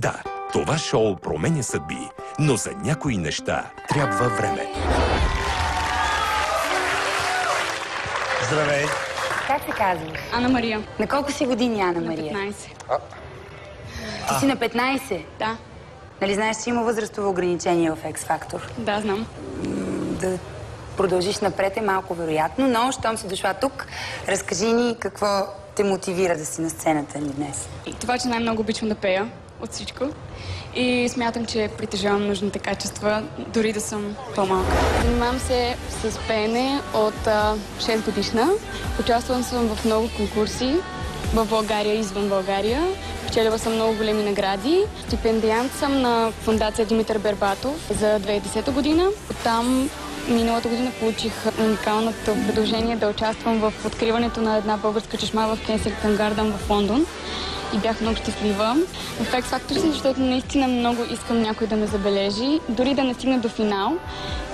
Да, това шоу променя съдби, но за някои неща трябва време. Здравей! Как се казваш? Ана Мария. На колко си години, Ана На Мария? 15. Ти си на 15? Да. Нали знаеш, че има възрастово ограничение в X-Factor? Да, знам. Да продължиш напред е малко вероятно, но щом си дошла тук, разкажи ни какво те мотивира да си на сцената ни днес. Това, че най-много обичам да пея от всичко. И смятам, че притежавам нужните качества, дори да съм по-малка. Занимавам се с пеене от 6 годишна. Участвам съм в много конкурси в България и извън България. Печелила съм много големи награди. Стипендиант съм на фондация Димитър Бербатов за 2010 година. Оттам миналата година получих уникалното предложение да участвам в откриването на една българска чешма в Кенсингтън Гарден в Лондон. И бях много щастлива. В X-Factor си, защото наистина много искам някой да ме забележи, дори да не стигна до финал.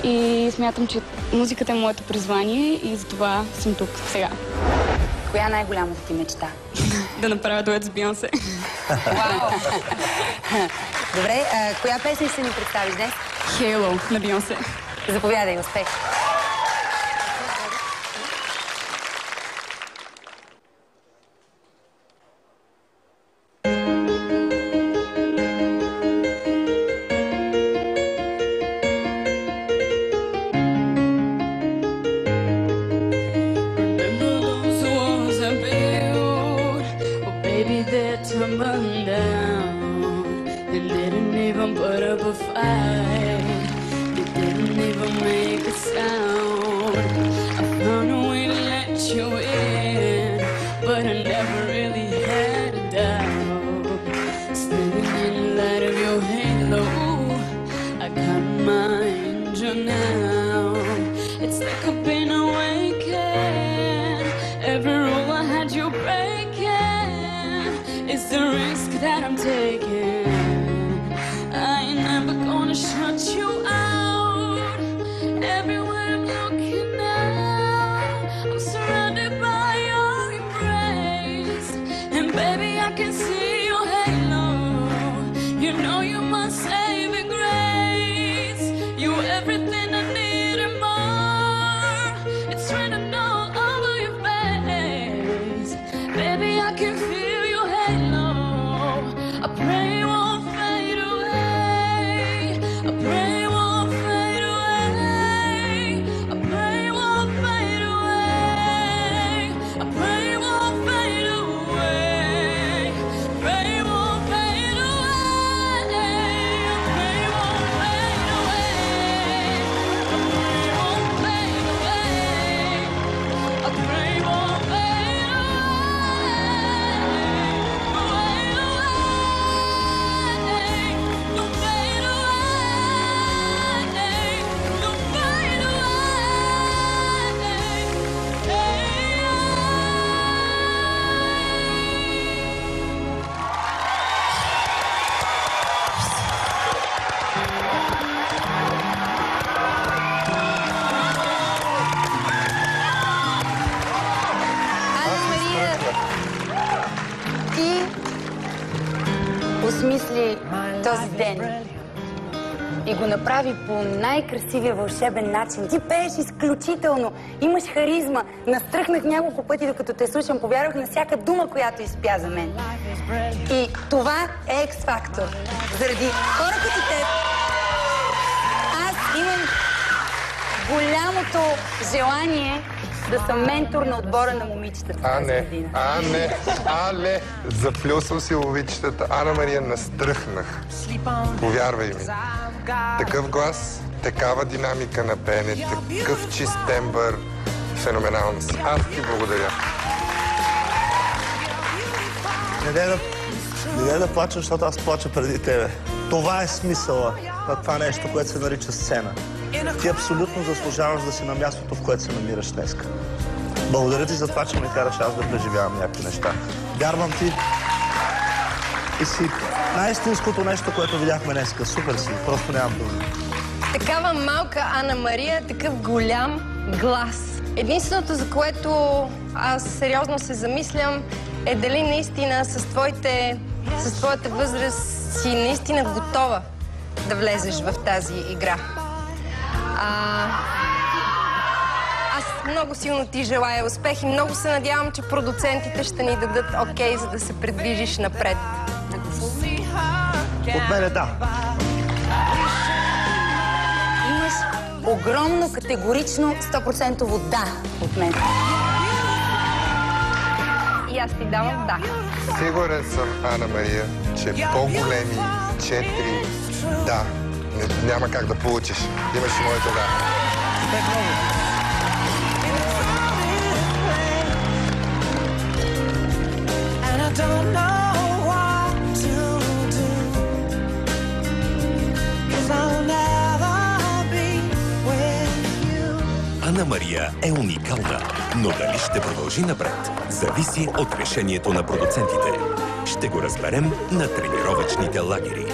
И смятам, че музиката е моето призвание и затова съм тук сега. Коя е най-голямата ти мечта? Да направя дует с Бионсе. Добре, коя песня ще ни представиш днес? Halo на Бионсе. Заповядай, успех! Осмисли този ден и го направи по най-красивия вълшебен начин. Ти пееш изключително, имаш харизма. Настръхнах няколко пъти, докато те слушам, повярвах на всяка дума, която изпя за мен. И това е X-Factor. Заради хора като теб, аз имам голямото желание да съм ментор на отбора на момичетата тази година. Але, заплюсвам си момичетата. Ана Мария, настръхнах. Повярвай ми. Такъв глас, такава динамика на пеене, такъв чист тембър. Феноменално си. Аз ти благодаря. Не дай да плача, защото аз плача преди тебе. Това е смисъла на това нещо, което се нарича сцена. Ти абсолютно заслужаваш да си на мястото, в което се намираш днес. Благодаря ти за това, че ме караш аз да преживявам някакви неща. Вярвам ти и си най-истинското нещо, което видяхме днес. Супер си, просто нямам думи. Такава малка Ана Мария, такъв голям глас. Единственото, за което аз сериозно се замислям, е дали наистина с твоята възраст си наистина готова да влезеш в тази игра. Аз много силно ти желая успех и много се надявам, че продуцентите ще ни дадат окей, за да се придвижиш напред. От мене да. Имаш огромно, категорично, 100% да от мен. И аз ти давам да. Сигурен съм, Ана Мария, че по-големи 4 да. Няма как да получиш. Имаш и моето да. Ана Мария е уникална, но дали ще продължи напред, зависи от решението на продуцентите. Ще го разберем на тренировъчните лагери.